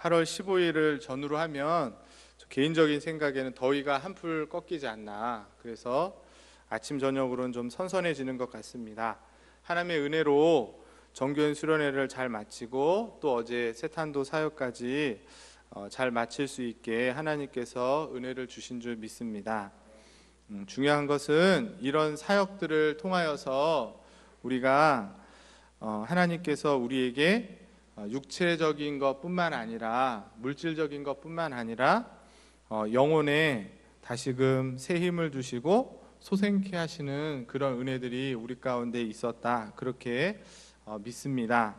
8월 15일을 전후로 하면 개인적인 생각에는 더위가 한풀 꺾이지 않나, 그래서 아침 저녁으로는 좀 선선해지는 것 같습니다. 하나님의 은혜로 정교연 수련회를 잘 마치고 또 어제 세탄도 사역까지 잘 마칠 수 있게 하나님께서 은혜를 주신 줄 믿습니다. 중요한 것은 이런 사역들을 통하여서 우리가 하나님께서 우리에게 육체적인 것뿐만 아니라 물질적인 것뿐만 아니라 영혼에 다시금 새 힘을 주시고 소생케 하시는 그런 은혜들이 우리 가운데 있었다, 그렇게 믿습니다.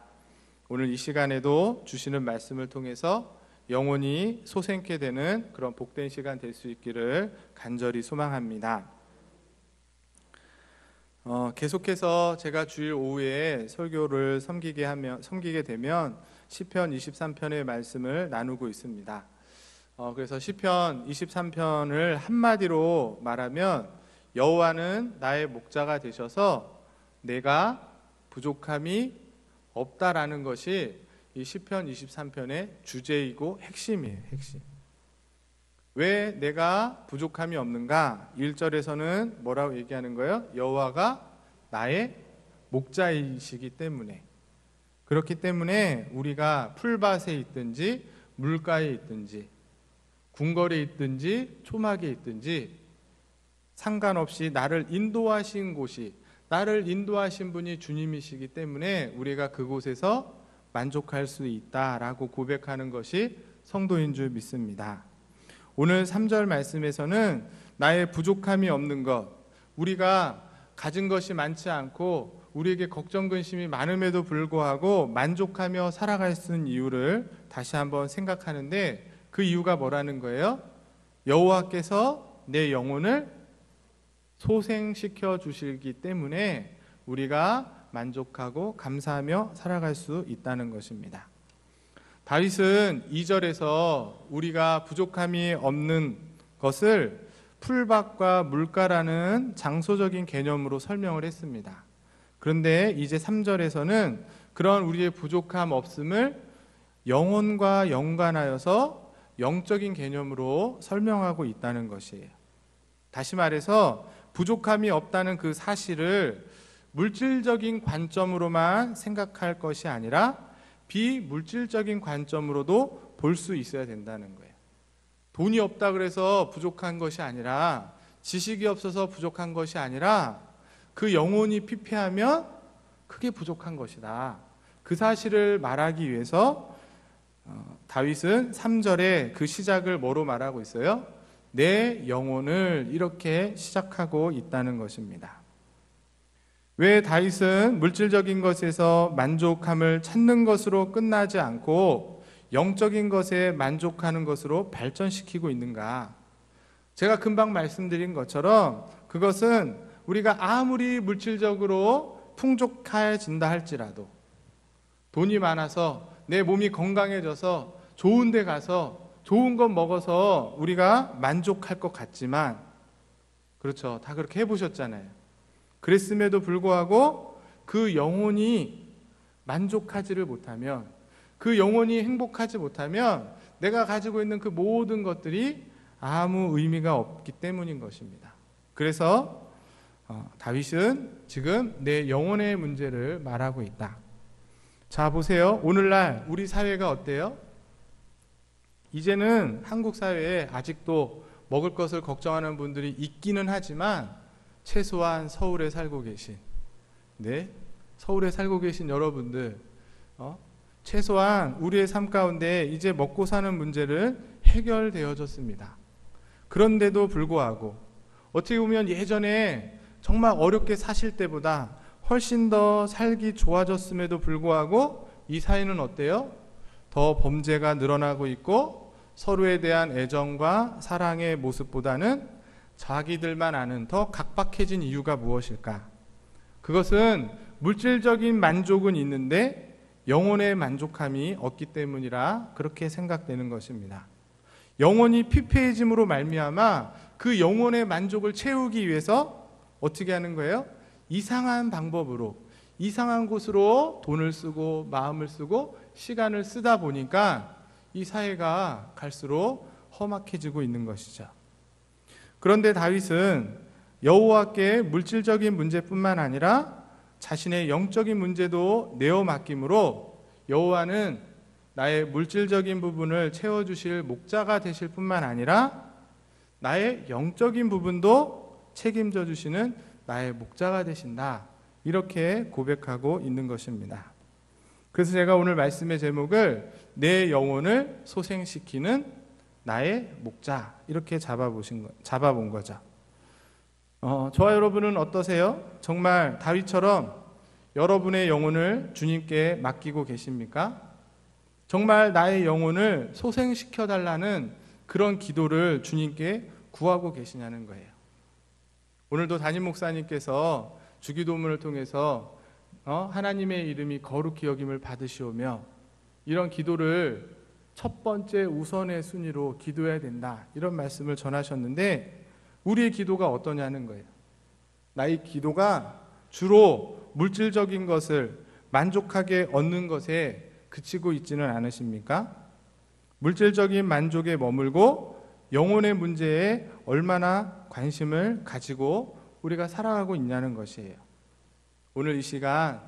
오늘 이 시간에도 주시는 말씀을 통해서 영혼이 소생케 되는 그런 복된 시간 될 수 있기를 간절히 소망합니다. 계속해서 제가 주일 오후에 설교를 섬기게 되면 시편 23편의 말씀을 나누고 있습니다. 그래서 시편 23편을 한마디로 말하면 여호와는 나의 목자가 되셔서 내가 부족함이 없다라는 것이 이 시편 23편의 주제이고 핵심이에요. 핵심. 왜 내가 부족함이 없는가? 1절에서는 뭐라고 얘기하는 거예요? 여호와가 나의 목자이시기 때문에. 그렇기 때문에 우리가 풀밭에 있든지 물가에 있든지 궁궐에 있든지 초막에 있든지 상관없이 나를 인도하신 곳이, 나를 인도하신 분이 주님이시기 때문에 우리가 그곳에서 만족할 수 있다라고 고백하는 것이 성도인 줄 믿습니다. 오늘 3절 말씀에서는 나의 부족함이 없는 것, 우리가 가진 것이 많지 않고 우리에게 걱정 근심이 많음에도 불구하고 만족하며 살아갈 수 있는 이유를 다시 한번 생각하는데, 그 이유가 뭐라는 거예요? 여호와께서 내 영혼을 소생시켜 주시기 때문에 우리가 만족하고 감사하며 살아갈 수 있다는 것입니다. 다윗은 2절에서 우리가 부족함이 없는 것을 풀밭과 물가라는 장소적인 개념으로 설명을 했습니다. 그런데 이제 3절에서는 그런 우리의 부족함 없음을 영혼과 연관하여서 영적인 개념으로 설명하고 있다는 것이에요. 다시 말해서 부족함이 없다는 그 사실을 물질적인 관점으로만 생각할 것이 아니라 비물질적인 관점으로도 볼 수 있어야 된다는 거예요. 돈이 없다 그래서 부족한 것이 아니라, 지식이 없어서 부족한 것이 아니라 그 영혼이 피폐하면 그게 부족한 것이다, 그 사실을 말하기 위해서 다윗은 3절에 그 시작을 뭐로 말하고 있어요? 내 영혼을, 이렇게 시작하고 있다는 것입니다. 왜 다윗은 물질적인 것에서 만족함을 찾는 것으로 끝나지 않고 영적인 것에 만족하는 것으로 발전시키고 있는가? 제가 금방 말씀드린 것처럼 그것은 우리가 아무리 물질적으로 풍족해진다 할지라도, 돈이 많아서 내 몸이 건강해져서 좋은 데 가서 좋은 것 먹어서 우리가 만족할 것 같지만, 그렇죠, 다 그렇게 해보셨잖아요. 그랬음에도 불구하고 그 영혼이 만족하지를 못하면, 그 영혼이 행복하지 못하면 내가 가지고 있는 그 모든 것들이 아무 의미가 없기 때문인 것입니다. 그래서 다윗은 지금 내 영혼의 문제를 말하고 있다. 자, 보세요. 오늘날 우리 사회가 어때요? 이제는 한국 사회에 아직도 먹을 것을 걱정하는 분들이 있기는 하지만, 최소한 서울에 살고 계신, 서울에 살고 계신 여러분들, 최소한 우리의 삶 가운데 이제 먹고 사는 문제를 해결되어졌습니다. 그런데도 불구하고 어떻게 보면 예전에 정말 어렵게 사실 때보다 훨씬 더 살기 좋아졌음에도 불구하고 이 사회는 어때요? 더 범죄가 늘어나고 있고 서로에 대한 애정과 사랑의 모습보다는 자기들만 아는 더 각박해진 이유가 무엇일까? 그것은 물질적인 만족은 있는데 영혼의 만족함이 없기 때문이라 그렇게 생각되는 것입니다. 영혼이 피폐해짐으로 말미암아 그 영혼의 만족을 채우기 위해서 어떻게 하는 거예요? 이상한 방법으로, 이상한 곳으로 돈을 쓰고 마음을 쓰고 시간을 쓰다 보니까 이 사회가 갈수록 험악해지고 있는 것이죠. 그런데 다윗은 여호와께 물질적인 문제뿐만 아니라 자신의 영적인 문제도 내어 맡김으로 여호와는 나의 물질적인 부분을 채워주실 목자가 되실 뿐만 아니라 나의 영적인 부분도 책임져 주시는 나의 목자가 되신다, 이렇게 고백하고 있는 것입니다. 그래서 제가 오늘 말씀의 제목을 내 영혼을 소생시키는 나의 목자, 이렇게 잡아본 거죠. 저와 여러분은 어떠세요? 정말 다윗처럼 여러분의 영혼을 주님께 맡기고 계십니까? 정말 나의 영혼을 소생시켜 달라는 그런 기도를 주님께 구하고 계시냐는 거예요. 오늘도 담임 목사님께서 주기도문을 통해서 하나님의 이름이 거룩히 여김을 받으시오며 이런 기도를 첫 번째 우선의 순위로 기도해야 된다, 이런 말씀을 전하셨는데 우리의 기도가 어떠냐는 거예요. 나의 기도가 주로 물질적인 것을 만족하게 얻는 것에 그치고 있지는 않으십니까? 물질적인 만족에 머물고 영혼의 문제에 얼마나 관심을 가지고 우리가 살아가고 있냐는 것이에요. 오늘 이 시간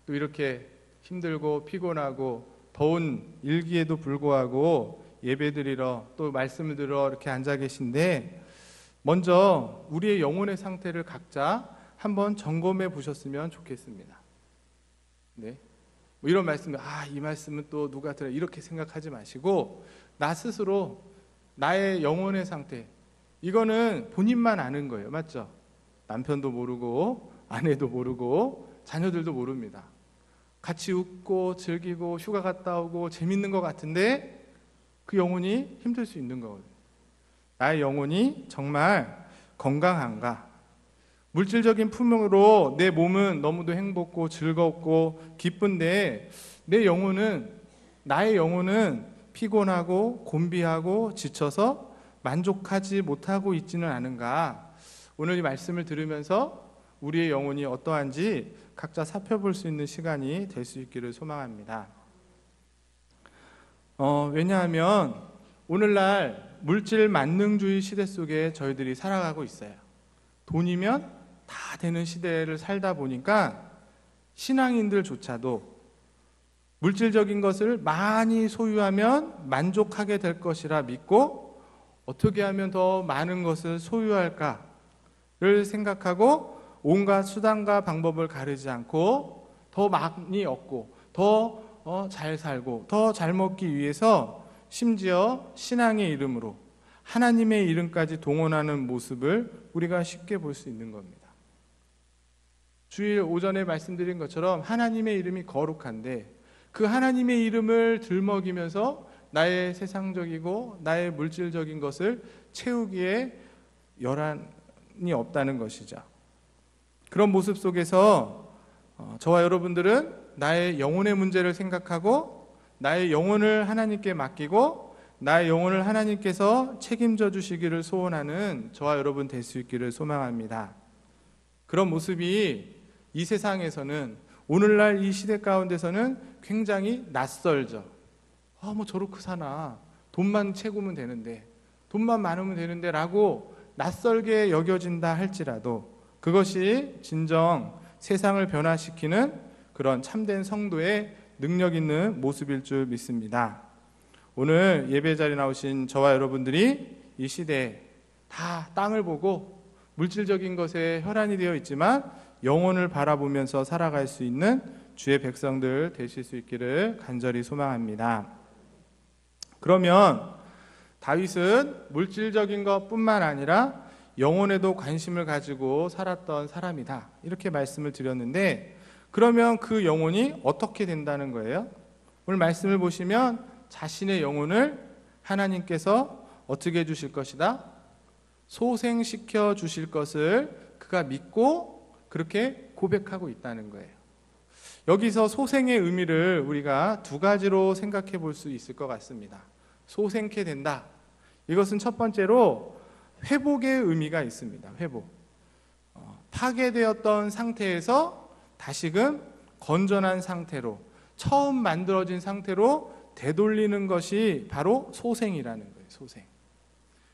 또 이렇게 힘들고 피곤하고 더운 일기에도 불구하고 예배드리러 또 말씀을 들어 이렇게 앉아 계신데 먼저 우리의 영혼의 상태를 각자 한번 점검해 보셨으면 좋겠습니다. 네. 뭐 이런 말씀을 이 말씀은 또 누가 들어 이렇게 생각하지 마시고 나 스스로 나의 영혼의 상태, 이거는 본인만 아는 거예요. 맞죠? 남편도 모르고 아내도 모르고 자녀들도 모릅니다. 같이 웃고 즐기고 휴가 갔다 오고 재밌는 것 같은데 그 영혼이 힘들 수 있는 거거든요. 나의 영혼이 정말 건강한가? 물질적인 품으로 내 몸은 너무도 행복고 즐겁고 기쁜데 나의 영혼은 피곤하고 곤비하고 지쳐서 만족하지 못하고 있지는 않은가? 오늘 이 말씀을 들으면서 우리의 영혼이 어떠한지 각자 살펴볼 수 있는 시간이 될 수 있기를 소망합니다. 왜냐하면 오늘날 물질 만능주의 시대 속에 저희들이 살아가고 있어요. 돈이면 다 되는 시대를 살다 보니까 신앙인들조차도 물질적인 것을 많이 소유하면 만족하게 될 것이라 믿고 어떻게 하면 더 많은 것을 소유할까를 생각하고 온갖 수단과 방법을 가리지 않고 더 많이 얻고 더 잘 살고 더 잘 먹기 위해서 심지어 신앙의 이름으로 하나님의 이름까지 동원하는 모습을 우리가 쉽게 볼 수 있는 겁니다. 주일 오전에 말씀드린 것처럼 하나님의 이름이 거룩한데 그 하나님의 이름을 들먹이면서 나의 세상적이고 나의 물질적인 것을 채우기에 여란이 없다는 것이죠. 그런 모습 속에서 저와 여러분들은 나의 영혼의 문제를 생각하고 나의 영혼을 하나님께 맡기고 나의 영혼을 하나님께서 책임져 주시기를 소원하는 저와 여러분 될 수 있기를 소망합니다. 그런 모습이 이 세상에서는 오늘날 이 시대 가운데서는 굉장히 낯설죠. 뭐 저렇게 사나, 돈만 채우면 되는데, 돈만 많으면 되는데 라고 낯설게 여겨진다 할지라도 그것이 진정 세상을 변화시키는 그런 참된 성도의 능력 있는 모습일 줄 믿습니다. 오늘 예배 자리에 나오신 저와 여러분들이 이 시대에 다 땅을 보고 물질적인 것에 혈안이 되어 있지만 영혼을 바라보면서 살아갈 수 있는 주의 백성들 되실 수 있기를 간절히 소망합니다. 그러면 다윗은 물질적인 것뿐만 아니라 영혼에도 관심을 가지고 살았던 사람이다, 이렇게 말씀을 드렸는데 그러면 그 영혼이 어떻게 된다는 거예요? 오늘 말씀을 보시면 자신의 영혼을 하나님께서 어떻게 해주실 것이다? 소생시켜 주실 것을 그가 믿고 그렇게 고백하고 있다는 거예요. 여기서 소생의 의미를 우리가 두 가지로 생각해 볼 수 있을 것 같습니다. 소생케 된다. 이것은 첫 번째로 회복의 의미가 있습니다. 회복. 파괴되었던 상태에서 다시금 건전한 상태로, 처음 만들어진 상태로 되돌리는 것이 바로 소생이라는 거예요. 소생.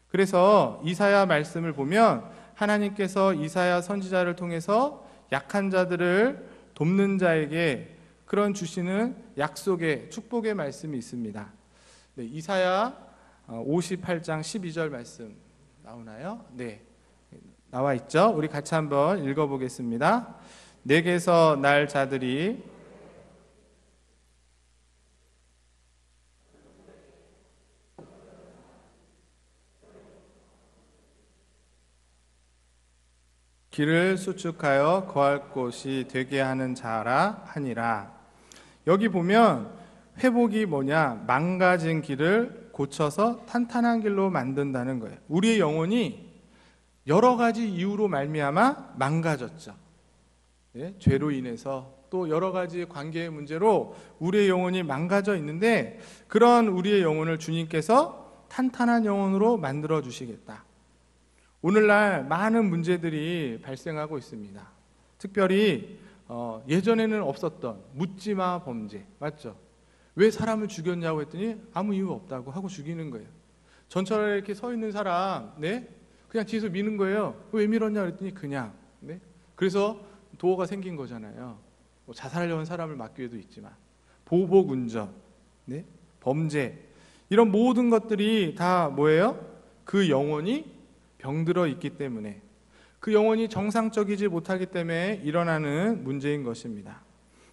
그래서 이사야 말씀을 보면 하나님께서 이사야 선지자를 통해서 약한 자들을 돕는 자에게 그런 주시는 약속의 축복의 말씀이 있습니다. 네, 이사야 58장 12절 말씀 나오나요? 네, 나와 있죠. 우리 같이 한번 읽어보겠습니다. 내게서 날 자들이 길을 수축하여 거할 곳이 되게 하는 자라 하니라. 여기 보면 회복이 뭐냐? 망가진 길을 고쳐서 탄탄한 길로 만든다는 거예요. 우리의 영혼이 여러 가지 이유로 말미암아 망가졌죠. 네? 죄로 인해서 또 여러 가지 관계의 문제로 우리의 영혼이 망가져 있는데 그런 우리의 영혼을 주님께서 탄탄한 영혼으로 만들어 주시겠다. 오늘날 많은 문제들이 발생하고 있습니다. 특별히 예전에는 없었던 묻지마 범죄, 맞죠? 왜 사람을 죽였냐고 했더니 아무 이유 없다고 하고 죽이는 거예요. 전철에 이렇게 서 있는 사람, 네? 그냥 뒤에서 미는 거예요. 왜 밀었냐 그랬더니 그냥, 네? 그래서 도어가 생긴 거잖아요. 뭐 자살하려는 사람을 막기 위해도 있지만 보복운전, 네? 범죄, 이런 모든 것들이 다 뭐예요? 그 영혼이 병들어 있기 때문에, 그 영혼이 정상적이지 못하기 때문에 일어나는 문제인 것입니다.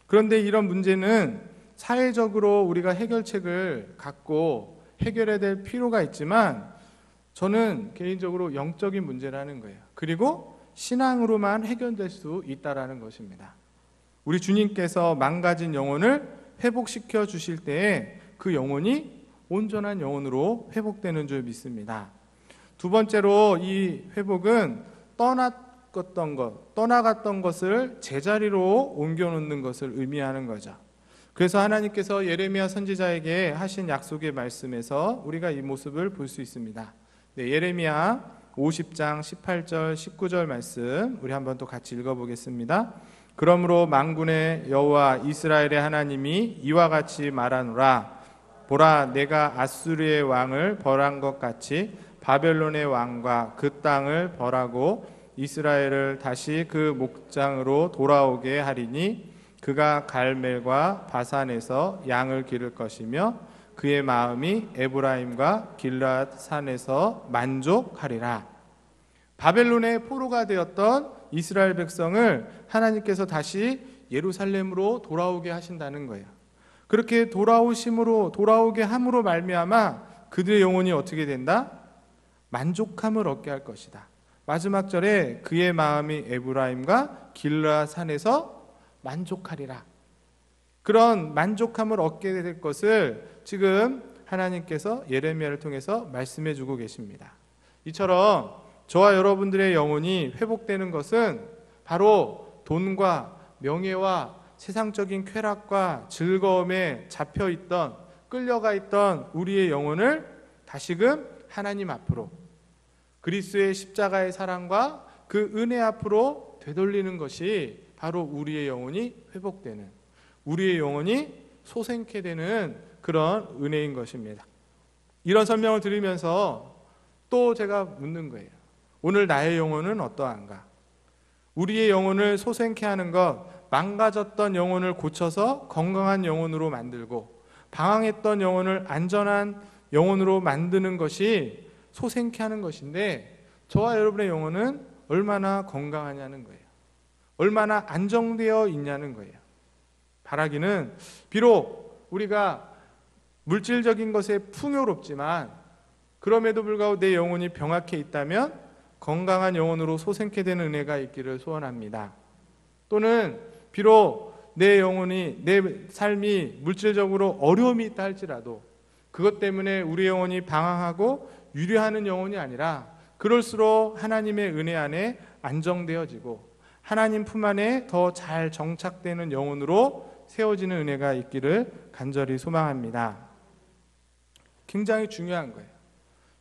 그런데 이런 문제는 사회적으로 우리가 해결책을 갖고 해결해야 될 필요가 있지만 저는 개인적으로 영적인 문제라는 거예요. 그리고 신앙으로만 해결될 수 있다라는 것입니다. 우리 주님께서 망가진 영혼을 회복시켜 주실 때에 그 영혼이 온전한 영혼으로 회복되는 줄 믿습니다. 두 번째로 이 회복은 떠나갔던 것을 제자리로 옮겨놓는 것을 의미하는 거죠. 그래서 하나님께서 예레미야 선지자에게 하신 약속의 말씀에서 우리가 이 모습을 볼 수 있습니다. 네, 예레미야 50장 18절 19절 말씀 우리 한번 또 같이 읽어보겠습니다. 그러므로 만군의 여호와 이스라엘의 하나님이 이와 같이 말하노라. 보라, 내가 아수르의 왕을 벌한 것 같이 바벨론의 왕과 그 땅을 벌하고 이스라엘을 다시 그 목장으로 돌아오게 하리니 그가 갈멜과 바산에서 양을 기를 것이며 그의 마음이 에브라임과 길앗 산에서 만족하리라. 바벨론의 포로가 되었던 이스라엘 백성을 하나님께서 다시 예루살렘으로 돌아오게 하신다는 거예요. 그렇게 돌아오게 함으로 말미암아 그들의 영혼이 어떻게 된다? 만족함을 얻게 할 것이다. 마지막 절에 그의 마음이 에브라임과 길앗 산에서 만족하리라. 그런 만족함을 얻게 될 것을 지금 하나님께서 예레미야를 통해서 말씀해 주고 계십니다. 이처럼 저와 여러분들의 영혼이 회복되는 것은 바로 돈과 명예와 세상적인 쾌락과 즐거움에 잡혀있던, 끌려가 있던 우리의 영혼을 다시금 하나님 앞으로, 그리스도의 십자가의 사랑과 그 은혜 앞으로 되돌리는 것이 바로 우리의 영혼이 회복되는, 우리의 영혼이 소생케 되는 그런 은혜인 것입니다. 이런 설명을 들으면서 또 제가 묻는 거예요. 오늘 나의 영혼은 어떠한가? 우리의 영혼을 소생케 하는 것, 망가졌던 영혼을 고쳐서 건강한 영혼으로 만들고 방황했던 영혼을 안전한 영혼으로 만드는 것이 소생케 하는 것인데, 저와 여러분의 영혼은 얼마나 건강하냐는 거예요. 얼마나 안정되어 있냐는 거예요. 바라기는 비록 우리가 물질적인 것에 풍요롭지만 그럼에도 불구하고 내 영혼이 병약해 있다면 건강한 영혼으로 소생케 되는 은혜가 있기를 소원합니다. 또는 비록 내 영혼이, 내 삶이 물질적으로 어려움이 있다 할지라도 그것 때문에 우리 영혼이 방황하고 유리하는 영혼이 아니라 그럴수록 하나님의 은혜 안에 안정되어지고 하나님 품 안에 더 잘 정착되는 영혼으로 세워지는 은혜가 있기를 간절히 소망합니다. 굉장히 중요한 거예요.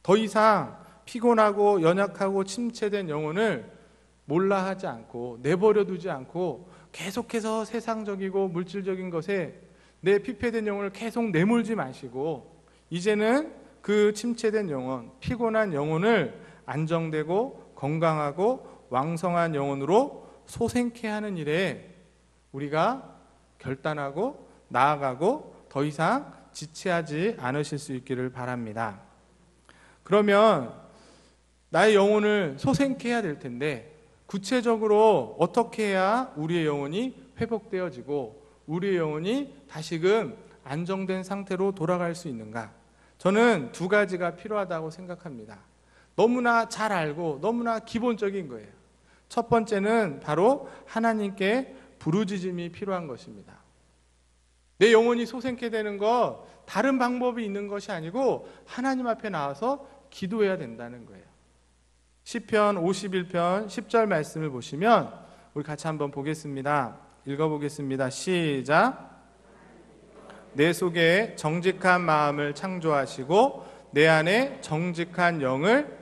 더 이상 피곤하고 연약하고 침체된 영혼을 몰라 하지 않고 내버려 두지 않고 계속해서 세상적이고 물질적인 것에 내 피폐된 영혼을 계속 내몰지 마시고 이제는 그 침체된 영혼, 피곤한 영혼을 안정되고 건강하고 왕성한 영혼으로 소생케 하는 일에 우리가 결단하고 나아가고 더 이상 지체하지 않으실 수 있기를 바랍니다. 그러면 나의 영혼을 소생케 해야 될 텐데 구체적으로 어떻게 해야 우리의 영혼이 회복되어지고 우리의 영혼이 다시금 안정된 상태로 돌아갈 수 있는가? 저는 두 가지가 필요하다고 생각합니다. 너무나 잘 알고 너무나 기본적인 거예요. 첫 번째는 바로 하나님께 부르짖음이 필요한 것입니다. 내 영혼이 소생케 되는 것 다른 방법이 있는 것이 아니고 하나님 앞에 나와서 기도해야 된다는 거예요. 시편 51편 10절 말씀을 보시면 우리 같이 한번 보겠습니다. 읽어보겠습니다. 시작. 내 속에 정직한 마음을 창조하시고 내 안에 정직한 영을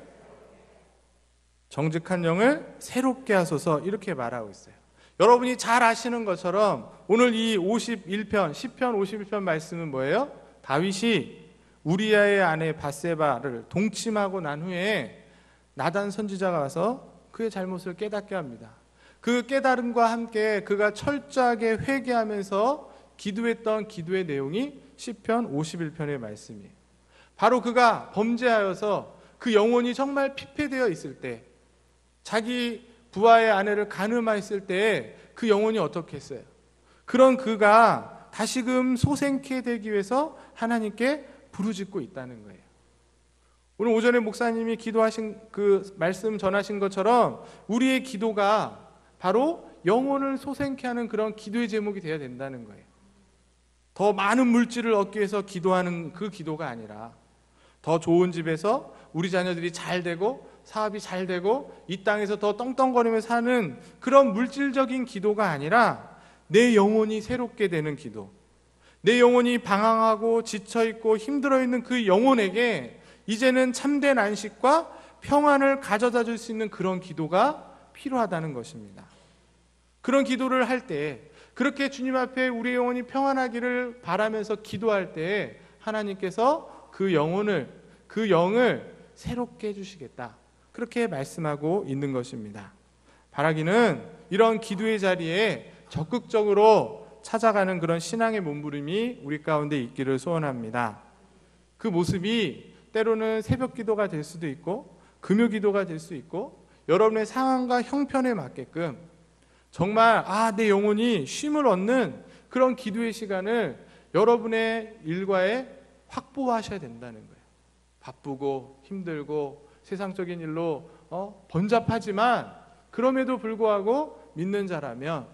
새롭게 하소서, 이렇게 말하고 있어요. 여러분이 잘 아시는 것처럼 오늘 이 51편, 시편 51편 말씀은 뭐예요? 다윗이 우리아의 아내 밧세바를 동침하고 난 후에 나단 선지자가 와서 그의 잘못을 깨닫게 합니다. 그 깨달음과 함께 그가 철저하게 회개하면서 기도했던 기도의 내용이 시편 51편의 말씀이에요. 바로 그가 범죄하여서 그 영혼이 정말 피폐되어 있을 때, 자기 부하의 아내를 간음하였을 때 그 영혼이 어떻게 했어요? 그런 그가 다시금 소생케 되기 위해서 하나님께 부르짖고 있다는 거예요. 오늘 오전에 목사님이 기도하신 그 말씀 전하신 것처럼 우리의 기도가 바로 영혼을 소생케 하는 그런 기도의 제목이 되어야 된다는 거예요. 더 많은 물질을 얻기 위해서 기도하는 그 기도가 아니라 더 좋은 집에서 우리 자녀들이 잘 되고 사업이 잘 되고 이 땅에서 더 떵떵거리며 사는 그런 물질적인 기도가 아니라 내 영혼이 새롭게 되는 기도, 내 영혼이 방황하고 지쳐있고 힘들어있는 그 영혼에게 이제는 참된 안식과 평안을 가져다 줄 수 있는 그런 기도가 필요하다는 것입니다. 그런 기도를 할 때, 그렇게 주님 앞에 우리의 영혼이 평안하기를 바라면서 기도할 때 하나님께서 그 영을 새롭게 해주시겠다, 그렇게 말씀하고 있는 것입니다. 바라기는 이런 기도의 자리에 적극적으로 찾아가는 그런 신앙의 몸부림이 우리 가운데 있기를 소원합니다. 그 모습이 때로는 새벽 기도가 될 수도 있고 금요 기도가 될 수 있고 여러분의 상황과 형편에 맞게끔 정말 내 영혼이 쉼을 얻는 그런 기도의 시간을 여러분의 일과에 확보하셔야 된다는 거예요. 바쁘고 힘들고 세상적인 일로 번잡하지만 그럼에도 불구하고 믿는 자라면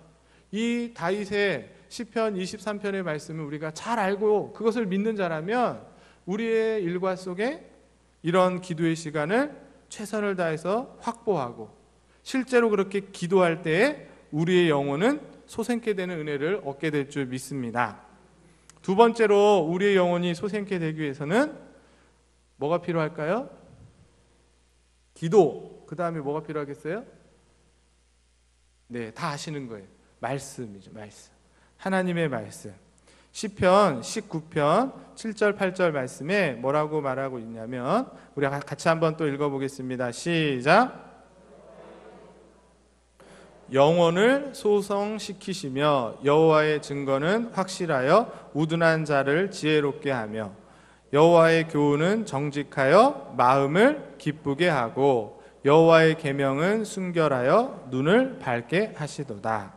이 다윗의 시편 23편의 말씀을 우리가 잘 알고 그것을 믿는 자라면 우리의 일과 속에 이런 기도의 시간을 최선을 다해서 확보하고 실제로 그렇게 기도할 때에 우리의 영혼은 소생케 되는 은혜를 얻게 될 줄 믿습니다. 두 번째로 우리의 영혼이 소생케 되기 위해서는 뭐가 필요할까요? 기도. 그 다음에 뭐가 필요하겠어요? 네, 다 아시는 거예요. 말씀이죠. 말씀. 하나님의 말씀. 시편 19편 7절 8절 말씀에 뭐라고 말하고 있냐면 우리 같이 한번 또 읽어보겠습니다. 시작. 영혼을 소성시키시며 여호와의 증거는 확실하여 우둔한 자를 지혜롭게 하며 여호와의 교훈은 정직하여 마음을 기쁘게 하고 여호와의 계명은 순결하여 눈을 밝게 하시도다.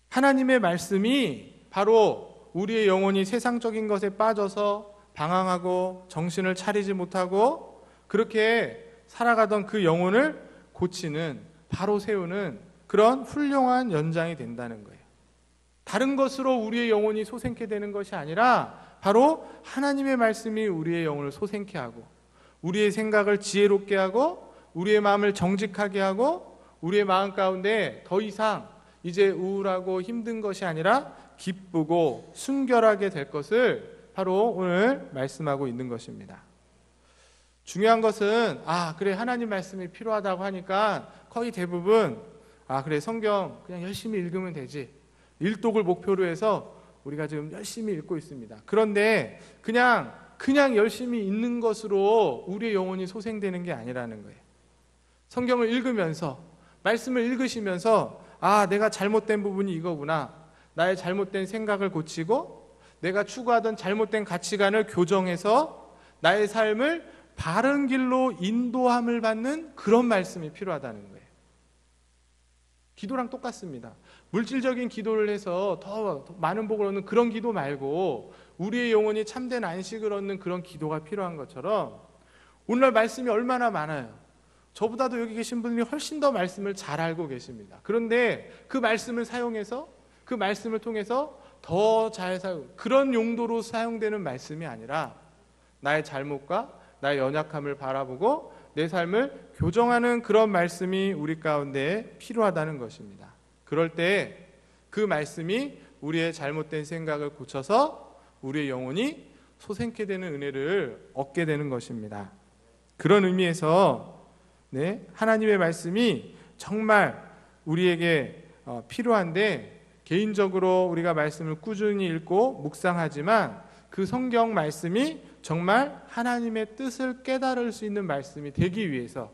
하나님의 말씀이 바로 우리의 영혼이 세상적인 것에 빠져서 방황하고 정신을 차리지 못하고 그렇게 살아가던 그 영혼을 고치는, 바로 세우는 그런 훌륭한 연장이 된다는 거예요. 다른 것으로 우리의 영혼이 소생케 되는 것이 아니라 바로 하나님의 말씀이 우리의 영혼을 소생케 하고 우리의 생각을 지혜롭게 하고 우리의 마음을 정직하게 하고 우리의 마음 가운데 더 이상 이제 우울하고 힘든 것이 아니라 기쁘고 순결하게 될 것을 바로 오늘 말씀하고 있는 것입니다. 중요한 것은 그래 하나님 말씀이 필요하다고 하니까 거의 대부분 그래 성경 그냥 열심히 읽으면 되지, 일독을 목표로 해서 우리가 지금 열심히 읽고 있습니다. 그런데 그냥 열심히 읽는 것으로 우리의 영혼이 소생되는 게 아니라는 거예요. 성경을 읽으면서, 말씀을 읽으시면서, 아, 내가 잘못된 부분이 이거구나. 나의 잘못된 생각을 고치고 내가 추구하던 잘못된 가치관을 교정해서 나의 삶을 바른 길로 인도함을 받는 그런 말씀이 필요하다는 거예요. 기도랑 똑같습니다. 물질적인 기도를 해서 더 많은 복을 얻는 그런 기도 말고 우리의 영혼이 참된 안식을 얻는 그런 기도가 필요한 것처럼 오늘날 말씀이 얼마나 많아요. 저보다도 여기 계신 분들이 훨씬 더 말씀을 잘 알고 계십니다. 그런데 그 말씀을 사용해서, 그 말씀을 통해서 더 잘 그런 용도로 사용되는 말씀이 아니라 나의 잘못과 나의 연약함을 바라보고 내 삶을 교정하는 그런 말씀이 우리 가운데 필요하다는 것입니다. 그럴 때 그 말씀이 우리의 잘못된 생각을 고쳐서 우리의 영혼이 소생케 되는 은혜를 얻게 되는 것입니다. 그런 의미에서 하나님의 말씀이 정말 우리에게 필요한데, 개인적으로 우리가 말씀을 꾸준히 읽고 묵상하지만 그 성경 말씀이 정말 하나님의 뜻을 깨달을 수 있는 말씀이 되기 위해서,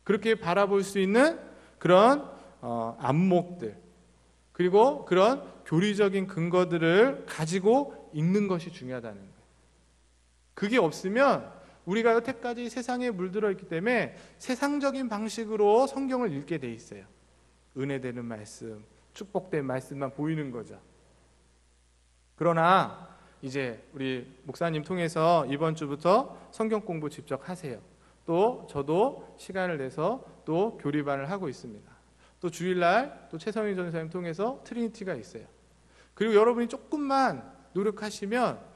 그렇게 바라볼 수 있는 그런 안목들, 그리고 그런 교리적인 근거들을 가지고 읽는 것이 중요하다는 거예요. 그게 없으면 우리가 여태까지 세상에 물들어 있기 때문에 세상적인 방식으로 성경을 읽게 돼 있어요. 은혜되는 말씀, 축복된 말씀만 보이는 거죠. 그러나 이제 우리 목사님 통해서 이번 주부터 성경 공부 직접 하세요. 또 저도 시간을 내서 또 교리반을 하고 있습니다. 또 주일날 또 최성희 전사님 통해서 트리니티가 있어요. 그리고 여러분이 조금만 노력하시면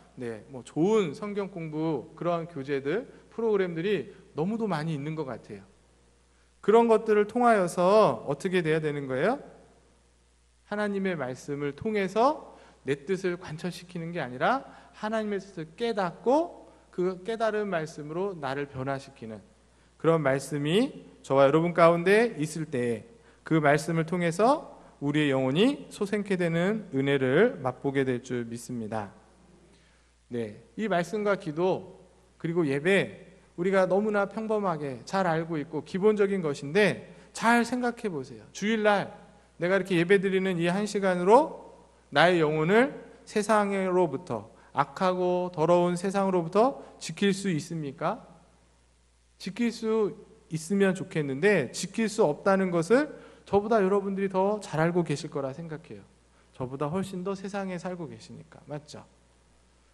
뭐 좋은 성경 공부 그런 교재들, 프로그램들이 너무도 많이 있는 것 같아요. 그런 것들을 통하여서 어떻게 돼야 되는 거예요? 하나님의 말씀을 통해서 내 뜻을 관철시키는 게 아니라 하나님의 뜻을 깨닫고 그 깨달은 말씀으로 나를 변화시키는 그런 말씀이 저와 여러분 가운데 있을 때에 그 말씀을 통해서 우리의 영혼이 소생케 되는 은혜를 맛보게 될 줄 믿습니다. 이 말씀과 기도 그리고 예배, 우리가 너무나 평범하게 잘 알고 있고 기본적인 것인데 잘 생각해 보세요. 주일날 내가 이렇게 예배드리는 이 한 시간으로 나의 영혼을 세상으로부터, 악하고 더러운 세상으로부터 지킬 수 있습니까? 지킬 수 있으면 좋겠는데 지킬 수 없다는 것을 저보다 여러분들이 더 잘 알고 계실 거라 생각해요. 저보다 훨씬 더 세상에 살고 계시니까. 맞죠?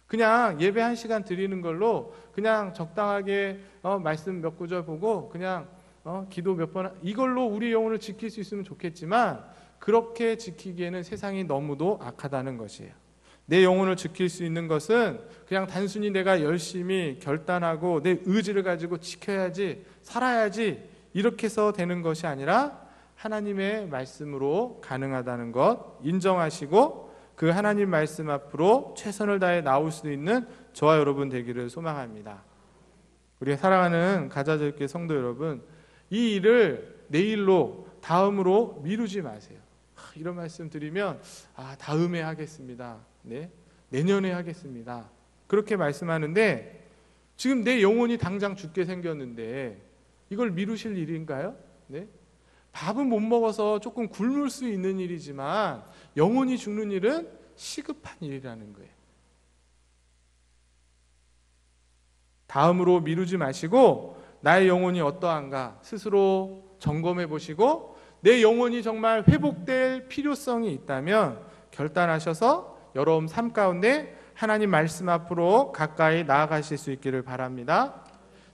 그냥 예배 한 시간 드리는 걸로 그냥 적당하게 말씀 몇 구절 보고 그냥 기도 몇 번, 이걸로 우리 영혼을 지킬 수 있으면 좋겠지만 그렇게 지키기에는 세상이 너무도 악하다는 것이에요. 내 영혼을 지킬 수 있는 것은 그냥 단순히 내가 열심히 결단하고 내 의지를 가지고 지켜야지, 살아야지 이렇게 해서 되는 것이 아니라 하나님의 말씀으로 가능하다는 것 인정하시고 그 하나님 말씀 앞으로 최선을 다해 나올 수 있는 저와 여러분 되기를 소망합니다. 우리 사랑하는 가자절교 성도 여러분, 이 일을 내일로, 다음으로 미루지 마세요. 이런 말씀 드리면 다음에 하겠습니다. 내년에 하겠습니다. 그렇게 말씀하는데 지금 내 영혼이 당장 죽게 생겼는데 이걸 미루실 일인가요? 밥은 못 먹어서 조금 굶을 수 있는 일이지만 영혼이 죽는 일은 시급한 일이라는 거예요. 다음으로 미루지 마시고 나의 영혼이 어떠한가 스스로 점검해 보시고 내 영혼이 정말 회복될 필요성이 있다면 결단하셔서 여러분 삶 가운데 하나님 말씀 앞으로 가까이 나아가실 수 있기를 바랍니다.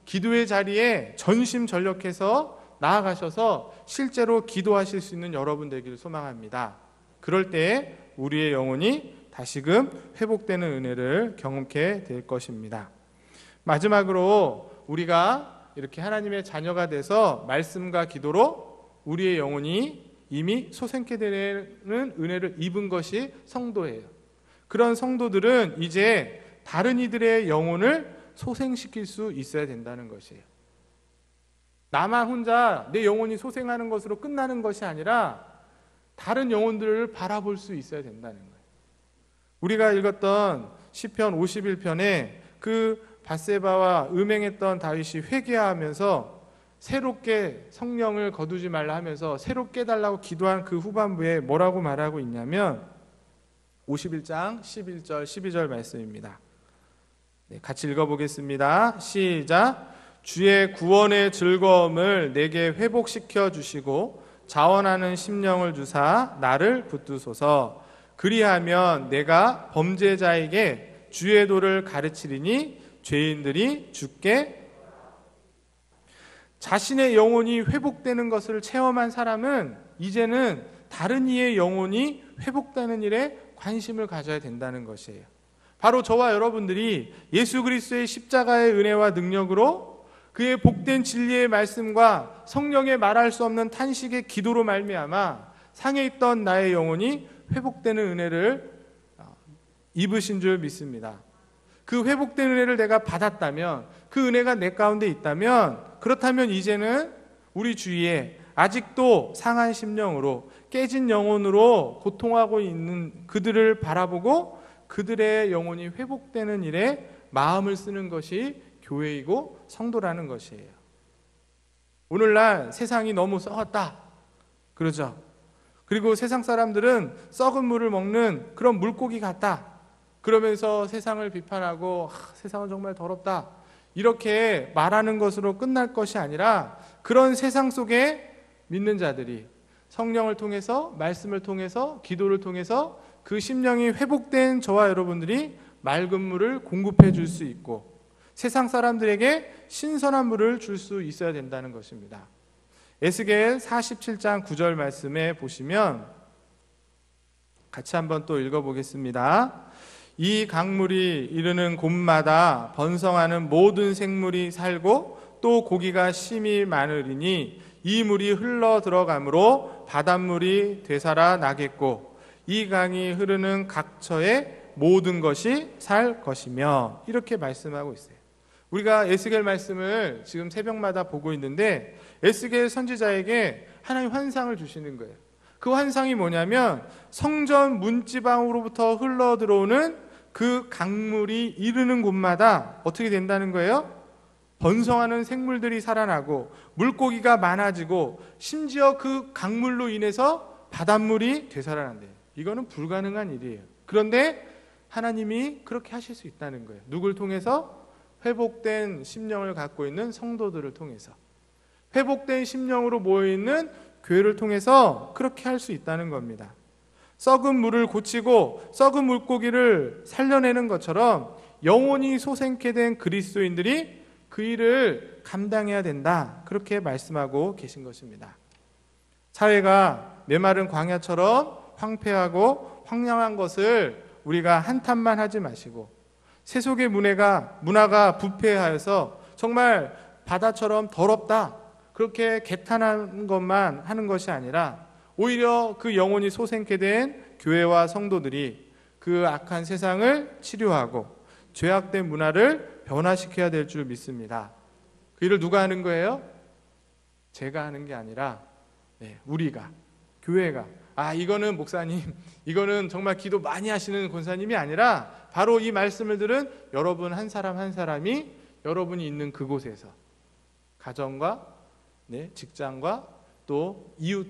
기도의 자리에 전심전력해서 나아가셔서 실제로 기도하실 수 있는 여러분 되기를 소망합니다. 그럴 때에 우리의 영혼이 다시금 회복되는 은혜를 경험케 될 것입니다. 마지막으로 우리가 이렇게 하나님의 자녀가 돼서 말씀과 기도로 우리의 영혼이 이미 소생케 되는 은혜를 입은 것이 성도예요. 그런 성도들은 이제 다른 이들의 영혼을 소생시킬 수 있어야 된다는 것이에요. 나만 혼자 내 영혼이 소생하는 것으로 끝나는 것이 아니라 다른 영혼들을 바라볼 수 있어야 된다는 거예요. 우리가 읽었던 시편 51편에 그 밧세바와 음행했던 다윗이 회개하면서 새롭게 성령을 거두지 말라 하면서 새롭게 해달라고 기도한 그 후반부에 뭐라고 말하고 있냐면 51장 11절 12절 말씀입니다. 네, 같이 읽어보겠습니다. 시작. 주의 구원의 즐거움을 내게 회복시켜 주시고 자원하는 심령을 주사 나를 붙드소서. 그리하면 내가 범죄자에게 주의 도를 가르치리니 죄인들이 죽게. 자신의 영혼이 회복되는 것을 체험한 사람은 이제는 다른 이의 영혼이 회복되는 일에 관심을 가져야 된다는 것이에요. 바로 저와 여러분들이 예수 그리스도의 십자가의 은혜와 능력으로 그의 복된 진리의 말씀과 성령의 말할 수 없는 탄식의 기도로 말미암아 상해 있던 나의 영혼이 회복되는 은혜를 입으신 줄 믿습니다. 그 회복된 은혜를 내가 받았다면, 그 은혜가 내 가운데 있다면, 그렇다면 이제는 우리 주위에 아직도 상한 심령으로 깨진 영혼으로 고통하고 있는 그들을 바라보고 그들의 영혼이 회복되는 일에 마음을 쓰는 것이 교회이고 성도라는 것이에요. 오늘날 세상이 너무 썩었다 그러죠. 그리고 세상 사람들은 썩은 물을 먹는 그런 물고기 같다 그러면서 세상을 비판하고 세상은 정말 더럽다 이렇게 말하는 것으로 끝날 것이 아니라 그런 세상 속에 믿는 자들이 성령을 통해서, 말씀을 통해서, 기도를 통해서 그 심령이 회복된 저와 여러분들이 맑은 물을 공급해 줄 수 있고 세상 사람들에게 신선한 물을 줄 수 있어야 된다는 것입니다. 에스겔 47장 9절 말씀에 보시면 같이 한번 또 읽어보겠습니다. 이 강물이 이르는 곳마다 번성하는 모든 생물이 살고 또 고기가 심히 많으리니 이 물이 흘러 들어가므로 바닷물이 되살아 나겠고 이 강이 흐르는 각처에 모든 것이 살 것이며 이렇게 말씀하고 있어요. 우리가 에스겔 말씀을 지금 새벽마다 보고 있는데 에스겔 선지자에게 하나님 환상을 주시는 거예요. 그 환상이 뭐냐면 성전 문지방으로부터 흘러 들어오는 그 강물이 이르는 곳마다 어떻게 된다는 거예요? 번성하는 생물들이 살아나고 물고기가 많아지고 심지어 그 강물로 인해서 바닷물이 되살아난대요. 이거는 불가능한 일이에요. 그런데 하나님이 그렇게 하실 수 있다는 거예요. 누굴 통해서? 회복된 심령을 갖고 있는 성도들을 통해서, 회복된 심령으로 모여있는 교회를 통해서 그렇게 할 수 있다는 겁니다. 썩은 물을 고치고 썩은 물고기를 살려내는 것처럼 영혼이 소생케 된 그리스도인들이 그 일을 감당해야 된다. 그렇게 말씀하고 계신 것입니다. 사회가 메마른 광야처럼 황폐하고 황량한 것을 우리가 한탄만 하지 마시고 세속의 문화가 부패하여서 정말 바다처럼 더럽다 그렇게 개탄한 것만 하는 것이 아니라 오히려 그 영혼이 소생케 된 교회와 성도들이 그 악한 세상을 치료하고 죄악된 문화를 변화시켜야 될 줄 믿습니다. 그 일을 누가 하는 거예요? 제가 하는 게 아니라 우리가, 교회가. 이거는 목사님, 이거는 정말 기도 많이 하시는 권사님이 아니라 바로 이 말씀을 들은 여러분 한 사람 한 사람이 여러분이 있는 그곳에서 가정과 직장과 또 이웃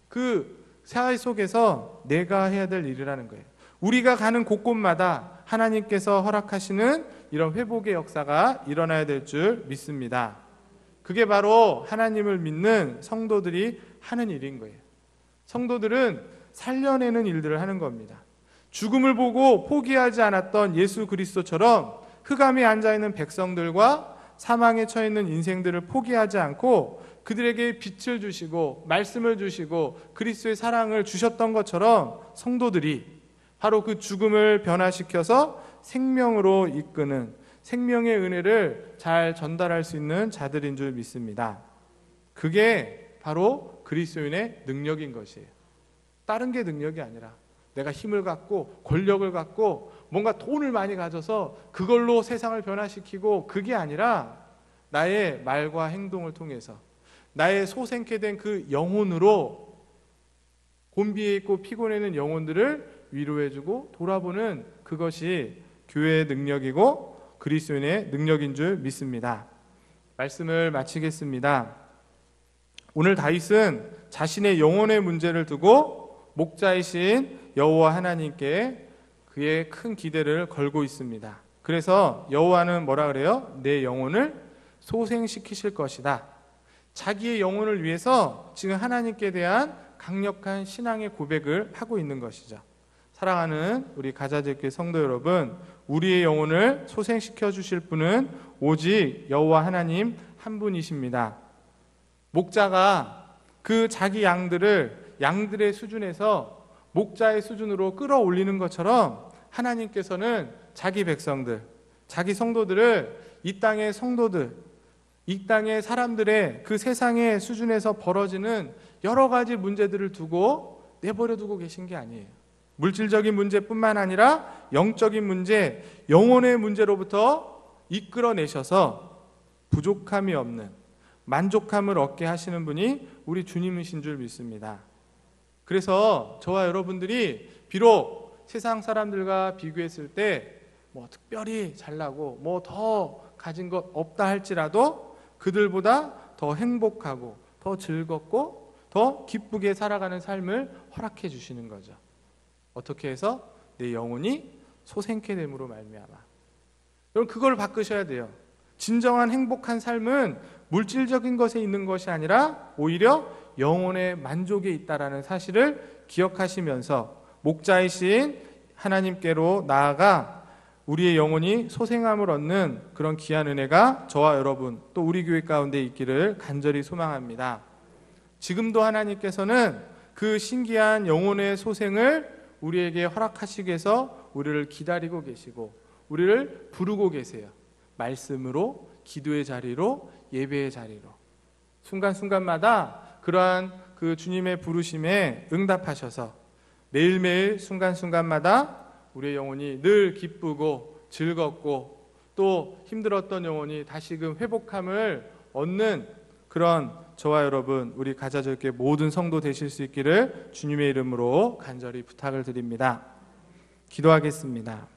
그 사회 속에서 내가 해야 될 일이라는 거예요. 우리가 가는 곳곳마다 하나님께서 허락하시는 이런 회복의 역사가 일어나야 될 줄 믿습니다. 그게 바로 하나님을 믿는 성도들이 하는 일인 거예요. 성도들은 살려내는 일들을 하는 겁니다. 죽음을 보고 포기하지 않았던 예수 그리스도처럼 흑암에 앉아있는 백성들과 사망에 처해있는 인생들을 포기하지 않고 그들에게 빛을 주시고 말씀을 주시고 그리스도의 사랑을 주셨던 것처럼 성도들이 바로 그 죽음을 변화시켜서 생명으로 이끄는 생명의 은혜를 잘 전달할 수 있는 자들인 줄 믿습니다. 그게 바로 그리스도인의 능력인 것이에요. 다른 게 능력이 아니라 내가 힘을 갖고 권력을 갖고 뭔가 돈을 많이 가져서 그걸로 세상을 변화시키고 그게 아니라 나의 말과 행동을 통해서 나의 소생케 된 그 영혼으로 곤비해 있고 피곤해 있는 영혼들을 위로해주고 돌아보는 그것이 교회의 능력이고 그리스도인의 능력인 줄 믿습니다. 말씀을 마치겠습니다. 오늘 다윗은 자신의 영혼의 문제를 두고 목자이신 여호와 하나님께 그의 큰 기대를 걸고 있습니다. 그래서 여호와는 뭐라 그래요? 내 영혼을 소생시키실 것이다. 자기의 영혼을 위해서 지금 하나님께 대한 강력한 신앙의 고백을 하고 있는 것이죠. 사랑하는 우리 가자들교회 성도 여러분, 우리의 영혼을 소생시켜 주실 분은 오직 여호와 하나님 한 분이십니다. 목자가 그 자기 양들을 양들의 수준에서 목자의 수준으로 끌어올리는 것처럼 하나님께서는 자기 백성들, 자기 성도들을 이 땅의 성도들, 이 땅의 사람들의 그 세상의 수준에서 벌어지는 여러 가지 문제들을 두고 내버려 두고 계신 게 아니에요. 물질적인 문제뿐만 아니라 영적인 문제, 영혼의 문제로부터 이끌어내셔서 부족함이 없는 만족함을 얻게 하시는 분이 우리 주님이신 줄 믿습니다. 그래서 저와 여러분들이 비록 세상 사람들과 비교했을 때 뭐 특별히 잘나고 뭐 더 가진 것 없다 할지라도 그들보다 더 행복하고 더 즐겁고 더 기쁘게 살아가는 삶을 허락해 주시는 거죠. 어떻게 해서? 내 영혼이 소생케 됨으로 말미암아. 여러분 그걸 바꾸셔야 돼요. 진정한 행복한 삶은 물질적인 것에 있는 것이 아니라 오히려 영혼의 만족에 있다라는 사실을 기억하시면서 목자이신 하나님께로 나아가 우리의 영혼이 소생함을 얻는 그런 귀한 은혜가 저와 여러분 또 우리 교회 가운데 있기를 간절히 소망합니다. 지금도 하나님께서는 그 신기한 영혼의 소생을 우리에게 허락하시기 위해서 우리를 기다리고 계시고 우리를 부르고 계세요. 말씀으로, 기도의 자리로, 예배의 자리로 순간순간마다 그러한 그 주님의 부르심에 응답하셔서 매일매일 순간순간마다 우리의 영혼이 늘 기쁘고 즐겁고 또 힘들었던 영혼이 다시금 회복함을 얻는 그런 저와 여러분 우리 가자들교회 모든 성도 되실 수 있기를 주님의 이름으로 간절히 부탁을 드립니다. 기도하겠습니다.